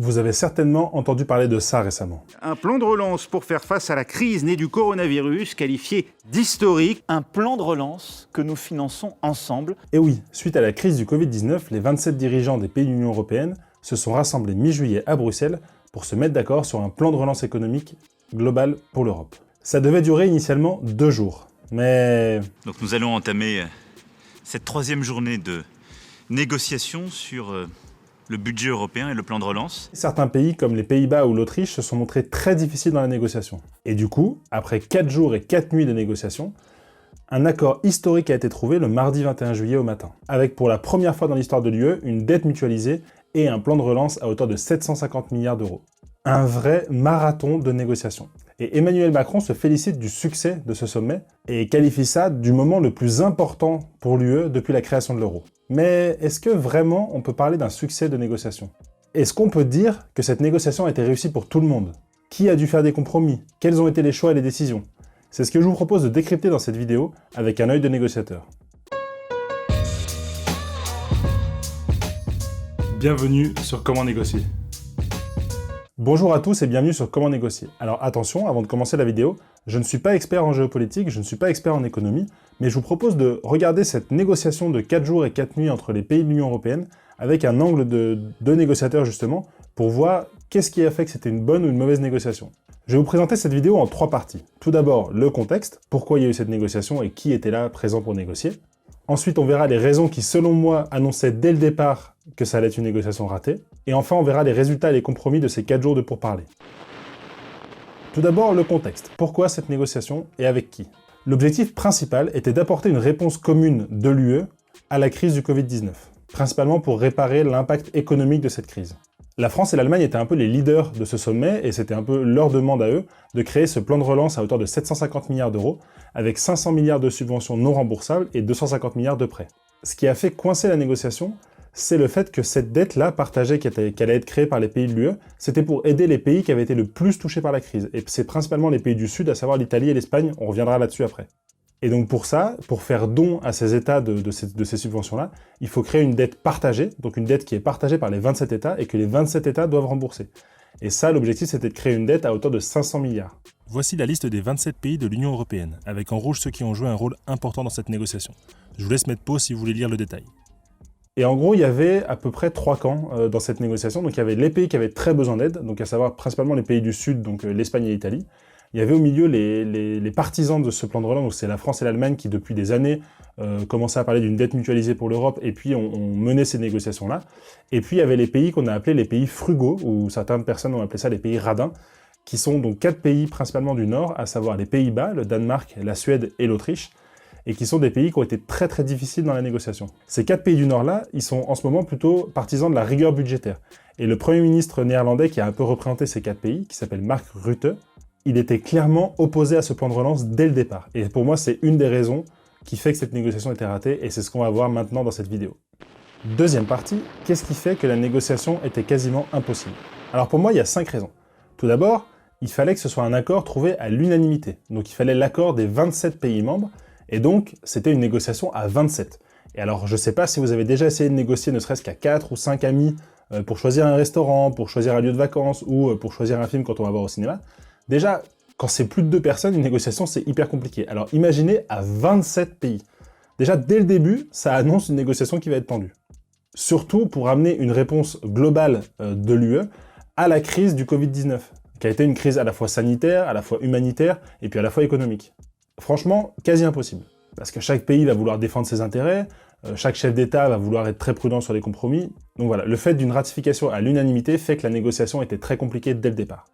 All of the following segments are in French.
Vous avez certainement entendu parler de ça récemment. Un plan de relance pour faire face à la crise née du coronavirus, qualifié d'historique. Un plan de relance que nous finançons ensemble. Et oui, suite à la crise du Covid-19, les 27 dirigeants des pays de l'Union européenne se sont rassemblés mi-juillet à Bruxelles pour se mettre d'accord sur un plan de relance économique global pour l'Europe. Ça devait durer initialement 2 jours, mais... Donc nous allons entamer cette 3e journée de négociations sur le budget européen et le plan de relance. Certains pays comme les Pays-Bas ou l'Autriche se sont montrés très difficiles dans la négociation. Et du coup, après 4 jours et 4 nuits de négociations, un accord historique a été trouvé le mardi 21 juillet au matin, avec pour la première fois dans l'histoire de l'UE une dette mutualisée et un plan de relance à hauteur de 750 milliards d'euros. Un vrai marathon de négociations. Et Emmanuel Macron se félicite du succès de ce sommet et qualifie ça du moment le plus important pour l'UE depuis la création de l'euro. Mais est-ce que vraiment on peut parler d'un succès de négociation? Est-ce qu'on peut dire que cette négociation a été réussie pour tout le monde? Qui a dû faire des compromis? Quels ont été les choix et les décisions? C'est ce que je vous propose de décrypter dans cette vidéo avec un œil de négociateur. Bienvenue sur Comment négocier. Bonjour à tous et bienvenue sur Comment négocier. Alors attention, avant de commencer la vidéo, je ne suis pas expert en géopolitique, je ne suis pas expert en économie, mais je vous propose de regarder cette négociation de 4 jours et 4 nuits entre les pays de l'Union européenne avec un angle de négociateur justement, pour voir qu'est-ce qui a fait que c'était une bonne ou une mauvaise négociation. Je vais vous présenter cette vidéo en 3 parties. Tout d'abord, le contexte, pourquoi il y a eu cette négociation et qui était là présent pour négocier. Ensuite, on verra les raisons qui, selon moi, annonçaient dès le départ que ça allait être une négociation ratée. Et enfin, on verra les résultats et les compromis de ces 4 jours de pourparlers. Tout d'abord, le contexte. Pourquoi cette négociation et avec qui? L'objectif principal était d'apporter une réponse commune de l'UE à la crise du Covid-19, principalement pour réparer l'impact économique de cette crise. La France et l'Allemagne étaient un peu les leaders de ce sommet et c'était un peu leur demande à eux de créer ce plan de relance à hauteur de 750 milliards d'euros avec 500 milliards de subventions non remboursables et 250 milliards de prêts. Ce qui a fait coincer la négociation, c'est le fait que cette dette-là partagée qui allait être créée par les pays de l'UE, c'était pour aider les pays qui avaient été le plus touchés par la crise. Et c'est principalement les pays du Sud, à savoir l'Italie et l'Espagne, on reviendra là-dessus après. Et donc pour ça, pour faire don à ces États de ces subventions-là, il faut créer une dette partagée, donc une dette qui est partagée par les 27 États et que les 27 États doivent rembourser. Et ça, l'objectif, c'était de créer une dette à hauteur de 500 milliards. Voici la liste des 27 pays de l'Union européenne, avec en rouge ceux qui ont joué un rôle important dans cette négociation. Je vous laisse mettre pause si vous voulez lire le détail. Et en gros, il y avait à peu près 3 camps dans cette négociation. Donc il y avait les pays qui avaient très besoin d'aide, donc à savoir principalement les pays du Sud, donc l'Espagne et l'Italie. Il y avait au milieu les partisans de ce plan de relance, donc c'est la France et l'Allemagne qui depuis des années commençaient à parler d'une dette mutualisée pour l'Europe et puis on menait ces négociations-là. Et puis il y avait les pays qu'on a appelés les pays frugaux, ou certaines personnes ont appelé ça les pays radins, qui sont donc 4 pays principalement du Nord, à savoir les Pays-Bas, le Danemark, la Suède et l'Autriche, et qui sont des pays qui ont été très très difficiles dans la négociation. Ces 4 pays du Nord-là, ils sont en ce moment plutôt partisans de la rigueur budgétaire. Et le Premier ministre néerlandais qui a un peu représenté ces 4 pays, qui s'appelle Mark Rutte, il était clairement opposé à ce plan de relance dès le départ. Et pour moi, c'est une des raisons qui fait que cette négociation était ratée, et c'est ce qu'on va voir maintenant dans cette vidéo. Deuxième partie, qu'est-ce qui fait que la négociation était quasiment impossible? Alors pour moi, il y a 5 raisons. Tout d'abord, il fallait que ce soit un accord trouvé à l'unanimité. Donc il fallait l'accord des 27 pays membres, et donc c'était une négociation à 27. Et alors je ne sais pas si vous avez déjà essayé de négocier ne serait-ce qu'à 4 ou 5 amis pour choisir un restaurant, pour choisir un lieu de vacances, ou pour choisir un film quand on va voir au cinéma. Déjà, quand c'est plus de 2 personnes, une négociation, c'est hyper compliqué. Alors imaginez à 27 pays. Déjà, dès le début, ça annonce une négociation qui va être tendue. Surtout pour amener une réponse globale de l'UE à la crise du Covid-19, qui a été une crise à la fois sanitaire, à la fois humanitaire, et puis à la fois économique. Franchement, quasi impossible. Parce que chaque pays va vouloir défendre ses intérêts, chaque chef d'État va vouloir être très prudent sur les compromis. Donc voilà, le fait d'une ratification à l'unanimité fait que la négociation était très compliquée dès le départ.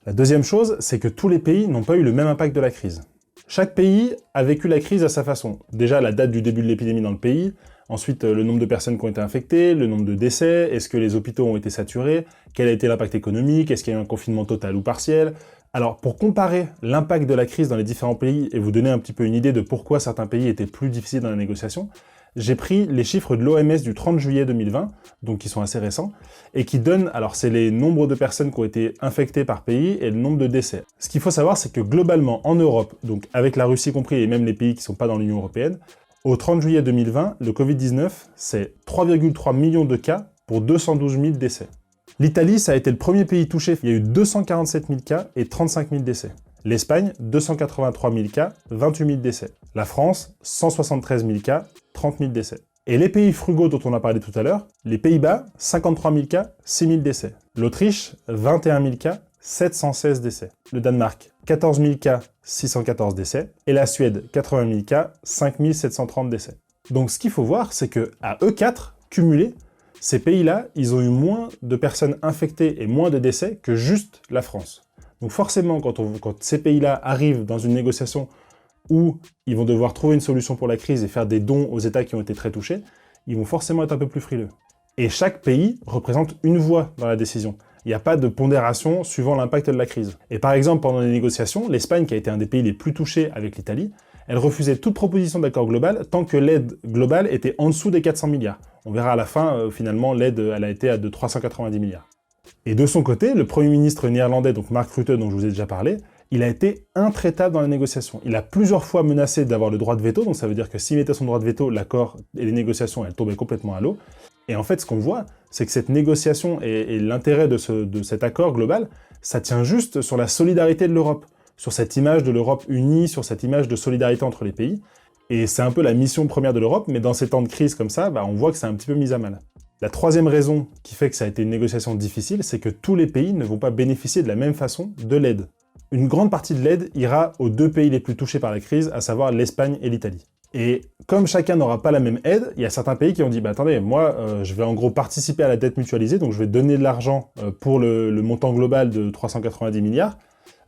La deuxième chose, c'est que tous les pays n'ont pas eu le même impact de la crise. Chaque pays a vécu la crise à sa façon. Déjà, la date du début de l'épidémie dans le pays, ensuite le nombre de personnes qui ont été infectées, le nombre de décès, est-ce que les hôpitaux ont été saturés, quel a été l'impact économique, est-ce qu'il y a eu un confinement total ou partiel. Alors, pour comparer l'impact de la crise dans les différents pays et vous donner un petit peu une idée de pourquoi certains pays étaient plus difficiles dans la négociation, j'ai pris les chiffres de l'OMS du 30 juillet 2020, donc qui sont assez récents, et qui donnent, alors c'est les nombres de personnes qui ont été infectées par pays et le nombre de décès. Ce qu'il faut savoir, c'est que globalement, en Europe, donc avec la Russie compris et même les pays qui ne sont pas dans l'Union européenne, au 30 juillet 2020, le Covid-19, c'est 3,3 millions de cas pour 212 000 décès. L'Italie, ça a été le premier pays touché. Il y a eu 247 000 cas et 35 000 décès. L'Espagne, 283 000 cas, 28 000 décès. La France, 173 000 cas, 30 000 décès. Et les pays frugaux dont on a parlé tout à l'heure, les Pays-Bas, 53 000 cas, 6 000 décès. L'Autriche, 21 000 cas, 716 décès. Le Danemark, 14 000 cas, 614 décès. Et la Suède, 80 000 cas, 5 730 décès. Donc ce qu'il faut voir, c'est que à eux 4 cumulés, ces pays-là, ils ont eu moins de personnes infectées et moins de décès que juste la France. Donc forcément, quand ces pays-là arrivent dans une négociation où ils vont devoir trouver une solution pour la crise et faire des dons aux États qui ont été très touchés, ils vont forcément être un peu plus frileux. Et chaque pays représente une voix dans la décision. Il n'y a pas de pondération suivant l'impact de la crise. Et par exemple, pendant les négociations, l'Espagne, qui a été un des pays les plus touchés avec l'Italie, elle refusait toute proposition d'accord global tant que l'aide globale était en dessous des 400 milliards. On verra à la fin, finalement, l'aide elle a été à de 390 milliards. Et de son côté, le Premier ministre néerlandais, donc Mark Rutte, dont je vous ai déjà parlé, il a été intraitable dans les négociations. Il a plusieurs fois menacé d'avoir le droit de veto, donc ça veut dire que s'il mettait son droit de veto, l'accord et les négociations, elles tombaient complètement à l'eau. Et en fait, ce qu'on voit, c'est que cette négociation et l'intérêt de cet accord global, ça tient juste sur la solidarité de l'Europe, sur cette image de l'Europe unie, sur cette image de solidarité entre les pays. Et c'est un peu la mission première de l'Europe, mais dans ces temps de crise comme ça, on voit que c'est un petit peu mis à mal. La troisième raison qui fait que ça a été une négociation difficile, c'est que tous les pays ne vont pas bénéficier de la même façon de l'aide. Une grande partie de l'aide ira aux deux pays les plus touchés par la crise, à savoir l'Espagne et l'Italie. Et comme chacun n'aura pas la même aide, il y a certains pays qui ont dit « attendez, moi, je vais en gros participer à la dette mutualisée, donc je vais donner de l'argent pour le montant global de 390 milliards,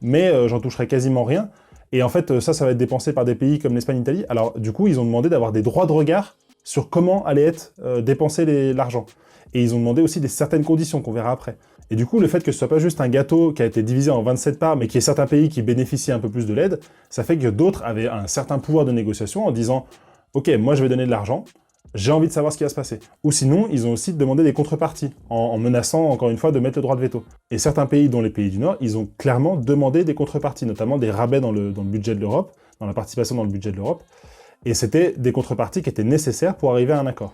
mais j'en toucherai quasiment rien. Et en fait, ça va être dépensé par des pays comme l'Espagne et l'Italie. Alors du coup, ils ont demandé d'avoir des droits de regard sur comment allait être dépensé l'argent. Et ils ont demandé aussi certaines conditions qu'on verra après. Et du coup, le fait que ce soit pas juste un gâteau qui a été divisé en 27 parts, mais qu'il y ait certains pays qui bénéficient un peu plus de l'aide, ça fait que d'autres avaient un certain pouvoir de négociation en disant « Ok, moi je vais donner de l'argent, j'ai envie de savoir ce qui va se passer. » Ou sinon, ils ont aussi demandé des contreparties, en menaçant encore une fois de mettre le droit de veto. Et certains pays, dont les pays du Nord, ils ont clairement demandé des contreparties, notamment des rabais dans le budget de l'Europe, dans la participation dans le budget de l'Europe. Et c'était des contreparties qui étaient nécessaires pour arriver à un accord.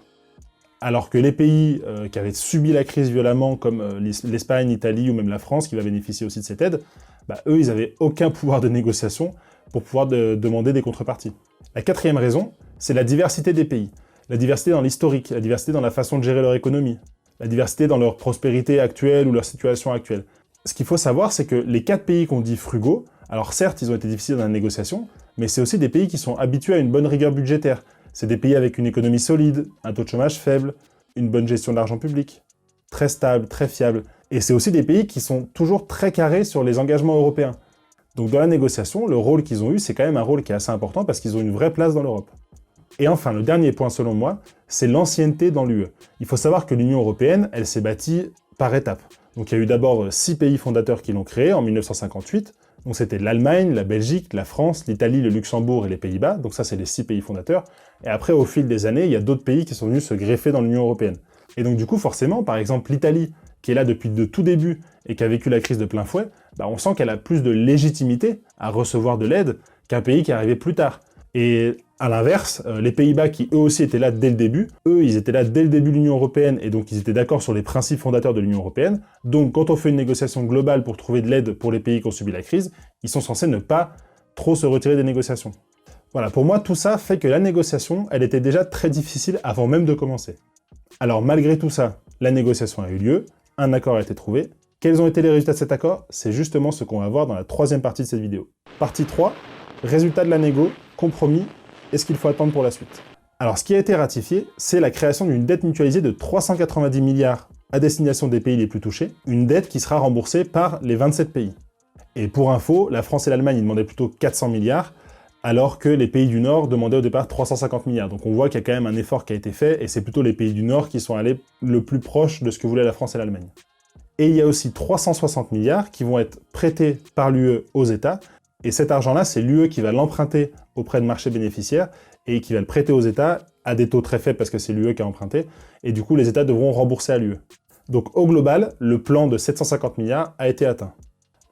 Alors que les pays qui avaient subi la crise violemment, comme l'Espagne, l'Italie ou même la France, qui va bénéficier aussi de cette aide, eux, ils n'avaient aucun pouvoir de négociation pour pouvoir demander des contreparties. La quatrième raison, c'est la diversité des pays. La diversité dans l'historique, la diversité dans la façon de gérer leur économie, la diversité dans leur prospérité actuelle ou leur situation actuelle. Ce qu'il faut savoir, c'est que les 4 pays qu'on dit frugaux, alors certes, ils ont été difficiles dans la négociation, mais c'est aussi des pays qui sont habitués à une bonne rigueur budgétaire. C'est des pays avec une économie solide, un taux de chômage faible, une bonne gestion de l'argent public, très stable, très fiable. Et c'est aussi des pays qui sont toujours très carrés sur les engagements européens. Donc dans la négociation, le rôle qu'ils ont eu, c'est quand même un rôle qui est assez important parce qu'ils ont une vraie place dans l'Europe. Et enfin, le dernier point selon moi, c'est l'ancienneté dans l'UE. Il faut savoir que l'Union européenne, elle s'est bâtie par étapes. Donc il y a eu d'abord 6 pays fondateurs qui l'ont créée en 1958. Donc c'était l'Allemagne, la Belgique, la France, l'Italie, le Luxembourg et les Pays-Bas. Donc ça, c'est les 6 pays fondateurs. Et après, au fil des années, il y a d'autres pays qui sont venus se greffer dans l'Union européenne. Et donc du coup, forcément, par exemple, l'Italie, qui est là depuis le tout début et qui a vécu la crise de plein fouet, on sent qu'elle a plus de légitimité à recevoir de l'aide qu'un pays qui est arrivé plus tard. Et à l'inverse, les Pays-Bas, qui eux aussi étaient là dès le début, ils étaient là dès le début de l'Union européenne, et donc ils étaient d'accord sur les principes fondateurs de l'Union européenne. Donc quand on fait une négociation globale pour trouver de l'aide pour les pays qui ont subi la crise, ils sont censés ne pas trop se retirer des négociations. Voilà, pour moi, tout ça fait que la négociation, elle était déjà très difficile avant même de commencer. Alors malgré tout ça, la négociation a eu lieu, un accord a été trouvé. Quels ont été les résultats de cet accord? C'est justement ce qu'on va voir dans la troisième partie de cette vidéo. Partie 3, résultat de la négo, compromis, et ce qu'il faut attendre pour la suite. Alors ce qui a été ratifié, c'est la création d'une dette mutualisée de 390 milliards à destination des pays les plus touchés, une dette qui sera remboursée par les 27 pays. Et pour info, la France et l'Allemagne demandaient plutôt 400 milliards, alors que les pays du Nord demandaient au départ 350 milliards. Donc on voit qu'il y a quand même un effort qui a été fait, et c'est plutôt les pays du Nord qui sont allés le plus proche de ce que voulaient la France et l'Allemagne. Et il y a aussi 360 milliards qui vont être prêtés par l'UE aux États, et cet argent-là, c'est l'UE qui va l'emprunter auprès de marchés bénéficiaires, et qui va le prêter aux États à des taux très faibles parce que c'est l'UE qui a emprunté, et du coup les États devront rembourser à l'UE. Donc au global, le plan de 750 milliards a été atteint.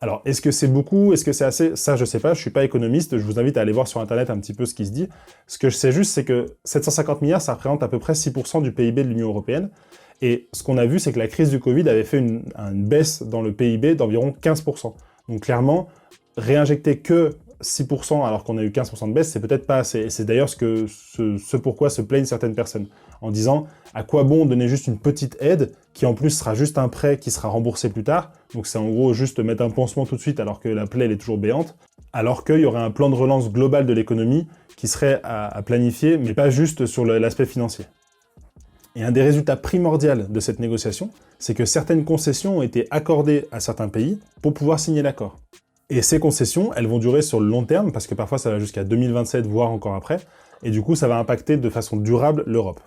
Alors, est-ce que c'est beaucoup? Est-ce que c'est assez? Ça, je sais pas, je suis pas économiste, je vous invite à aller voir sur Internet un petit peu ce qui se dit. Ce que je sais juste, c'est que 750 milliards, ça représente à peu près 6% du PIB de l'Union européenne, Et ce qu'on a vu, c'est que la crise du Covid avait fait une baisse dans le PIB d'environ 15%. Donc clairement, réinjecter que 6% alors qu'on a eu 15% de baisse, c'est peut-être pas assez. Et c'est d'ailleurs ce pourquoi se plaignent certaines personnes, en disant à quoi bon donner juste une petite aide qui en plus sera juste un prêt qui sera remboursé plus tard. Donc c'est en gros juste mettre un pansement tout de suite alors que la plaie elle est toujours béante, alors qu'il y aurait un plan de relance global de l'économie qui serait à planifier, mais pas juste sur l'aspect financier. Et un des résultats primordiaux de cette négociation, c'est que certaines concessions ont été accordées à certains pays pour pouvoir signer l'accord. Et ces concessions, elles vont durer sur le long terme, parce que parfois ça va jusqu'à 2027, voire encore après, et du coup ça va impacter de façon durable l'Europe.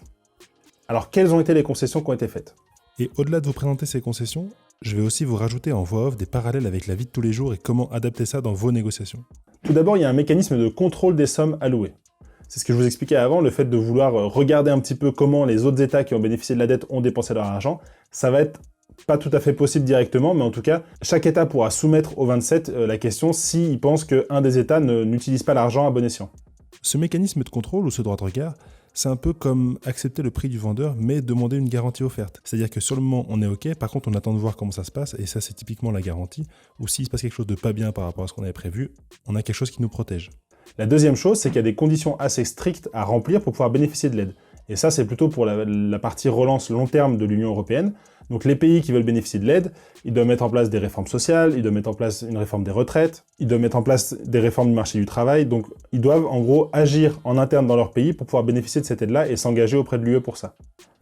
Alors quelles ont été les concessions qui ont été faites? Et au-delà de vous présenter ces concessions, je vais aussi vous rajouter en voix off des parallèles avec la vie de tous les jours et comment adapter ça dans vos négociations. Tout d'abord, il y a un mécanisme de contrôle des sommes allouées. C'est ce que je vous expliquais avant, le fait de vouloir regarder un petit peu comment les autres États qui ont bénéficié de la dette ont dépensé leur argent, ça va être pas tout à fait possible directement, mais en tout cas, chaque État pourra soumettre aux 27 la question s'il pense qu'un des États n'utilise pas l'argent à bon escient. Ce mécanisme de contrôle ou ce droit de regard, c'est un peu comme accepter le prix du vendeur, mais demander une garantie offerte. C'est-à-dire que sur le moment, on est OK, par contre, on attend de voir comment ça se passe, et ça, c'est typiquement la garantie, ou s'il se passe quelque chose de pas bien par rapport à ce qu'on avait prévu, on a quelque chose qui nous protège. La deuxième chose, c'est qu'il y a des conditions assez strictes à remplir pour pouvoir bénéficier de l'aide. Et ça, c'est plutôt pour la partie relance long terme de l'Union européenne. Donc les pays qui veulent bénéficier de l'aide, ils doivent mettre en place des réformes sociales, ils doivent mettre en place une réforme des retraites, ils doivent mettre en place des réformes du marché du travail, donc ils doivent en gros agir en interne dans leur pays pour pouvoir bénéficier de cette aide-là et s'engager auprès de l'UE pour ça.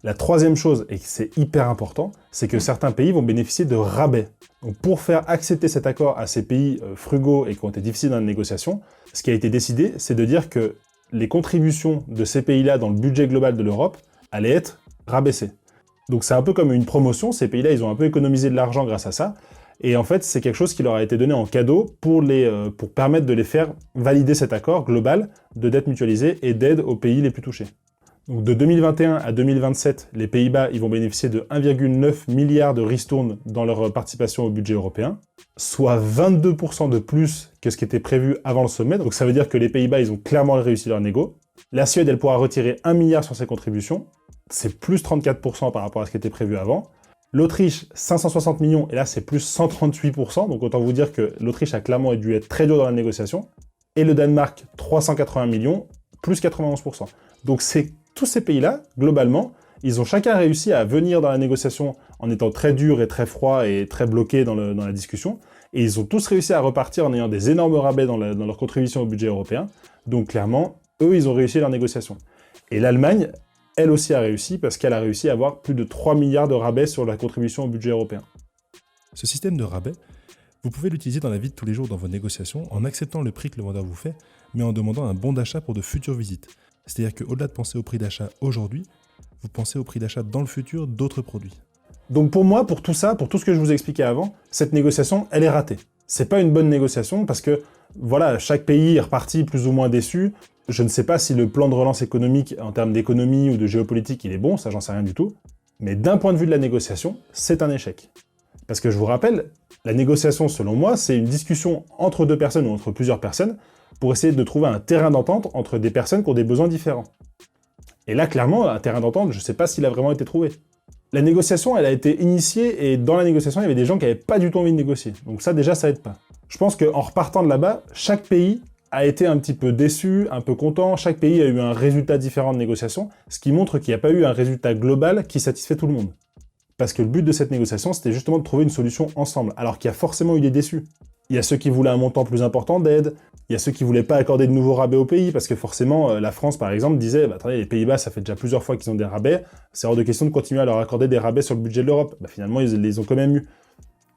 La troisième chose, et c'est hyper important, c'est que certains pays vont bénéficier de rabais. Donc pour faire accepter cet accord à ces pays frugaux et qui ont été difficiles dans la négociation, ce qui a été décidé, c'est de dire que les contributions de ces pays-là dans le budget global de l'Europe allaient être rabaissées. Donc c'est un peu comme une promotion, ces pays-là, ils ont un peu économisé de l'argent grâce à ça, et en fait c'est quelque chose qui leur a été donné en cadeau pour permettre de les faire valider cet accord global de dette mutualisée et d'aide aux pays les plus touchés. Donc de 2021 à 2027, les Pays-Bas ils vont bénéficier de 1,9 milliard de ristournes dans leur participation au budget européen, soit 22% de plus que ce qui était prévu avant le sommet, donc ça veut dire que les Pays-Bas ils ont clairement réussi leur négo. La Suède elle pourra retirer 1 milliard sur ses contributions, c'est plus 34% par rapport à ce qui était prévu avant. L'Autriche, 560 millions, et là c'est plus 138%, donc autant vous dire que l'Autriche a clairement dû être très dur dans la négociation. Et le Danemark, 380 millions, plus 91%. Donc tous ces pays-là, globalement, ils ont chacun réussi à venir dans la négociation en étant très durs et très froids et très bloqués dans la discussion, et ils ont tous réussi à repartir en ayant des énormes rabais dans leur contribution au budget européen. Donc clairement, eux, ils ont réussi leur négociation. Et l'Allemagne, elle aussi a réussi, parce qu'elle a réussi à avoir plus de 3 milliards de rabais sur la contribution au budget européen. Ce système de rabais, vous pouvez l'utiliser dans la vie de tous les jours dans vos négociations en acceptant le prix que le vendeur vous fait, mais en demandant un bon d'achat pour de futures visites. C'est-à-dire qu'au-delà de penser au prix d'achat aujourd'hui, vous pensez au prix d'achat dans le futur d'autres produits. Donc pour moi, pour tout ça, pour tout ce que je vous ai expliqué avant, cette négociation, elle est ratée. C'est pas une bonne négociation parce que, voilà, chaque pays est reparti plus ou moins déçu. Je ne sais pas si le plan de relance économique, en termes d'économie ou de géopolitique, il est bon, ça j'en sais rien du tout. Mais d'un point de vue de la négociation, c'est un échec. Parce que je vous rappelle, la négociation, selon moi, c'est une discussion entre deux personnes ou entre plusieurs personnes pour essayer de trouver un terrain d'entente entre des personnes qui ont des besoins différents. Et là, clairement, un terrain d'entente, je ne sais pas s'il a vraiment été trouvé. La négociation, elle a été initiée, et dans la négociation, il y avait des gens qui n'avaient pas du tout envie de négocier. Donc ça, déjà, ça aide pas. Je pense qu'en repartant de là-bas, chaque pays a été un petit peu déçu, un peu content, chaque pays a eu un résultat différent de négociation, ce qui montre qu'il n'y a pas eu un résultat global qui satisfait tout le monde. Parce que le but de cette négociation, c'était justement de trouver une solution ensemble, alors qu'il y a forcément eu des déçus. Il y a ceux qui voulaient un montant plus important d'aide, il y a ceux qui voulaient pas accorder de nouveaux rabais au pays, parce que forcément, la France, par exemple, disait « Attendez, les Pays-Bas, ça fait déjà plusieurs fois qu'ils ont des rabais, c'est hors de question de continuer à leur accorder des rabais sur le budget de l'Europe. » Finalement, ils les ont quand même eu.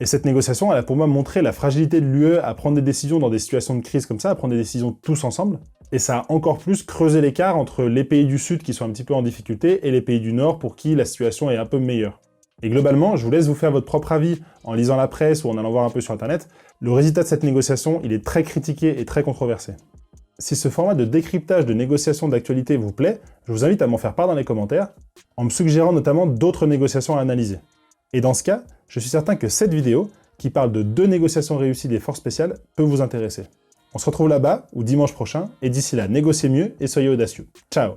Et cette négociation, elle a pour moi montré la fragilité de l'UE à prendre des décisions dans des situations de crise comme ça, à prendre des décisions tous ensemble. Et ça a encore plus creusé l'écart entre les pays du Sud qui sont un petit peu en difficulté et les pays du Nord pour qui la situation est un peu meilleure. Et globalement, je vous laisse vous faire votre propre avis en lisant la presse ou en allant voir un peu sur Internet. Le résultat de cette négociation, il est très critiqué et très controversé. Si ce format de décryptage de négociation d'actualité vous plaît, je vous invite à m'en faire part dans les commentaires, en me suggérant notamment d'autres négociations à analyser. Et dans ce cas, je suis certain que cette vidéo, qui parle de 2 négociations réussies des forces spéciales, peut vous intéresser. On se retrouve là-bas, ou dimanche prochain, et d'ici là, négociez mieux et soyez audacieux. Ciao!